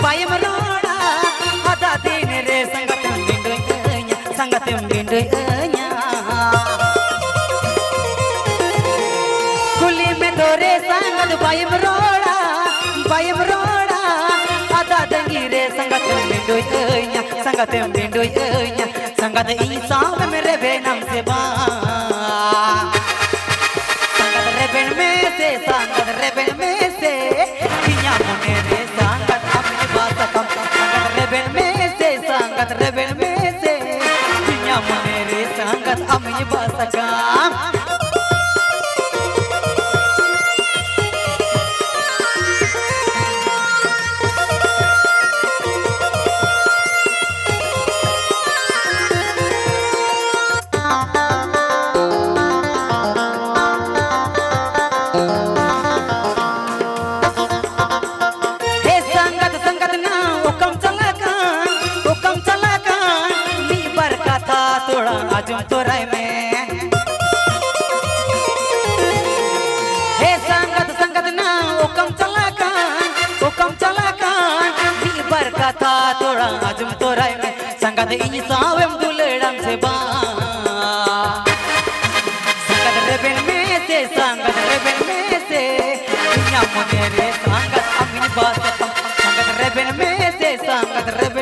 बायम रोड़ा आदा दिन रे संगत बिंडोय कुली में दोरे संगत बायम रोड़ा आदा दंगी रे संगत बिंडोय संगत इंसान मेरे बेनम से बा संगत रे बेन में से संगत रे बेन में से मेरे संगत अपनी बात कम संगत रेबेल में से दुनिया मेरे संगत अपनी बात कम आजम तोराय में हे संगत ना ओकम चला का बीबर कथा तोड़ा आजम तोराय में संगत इंसावम दुलड़म से बा संगत रेबेल में से दुनिया मेरे संगत अपनी बात संगत रेबेल में से संगत रेबेल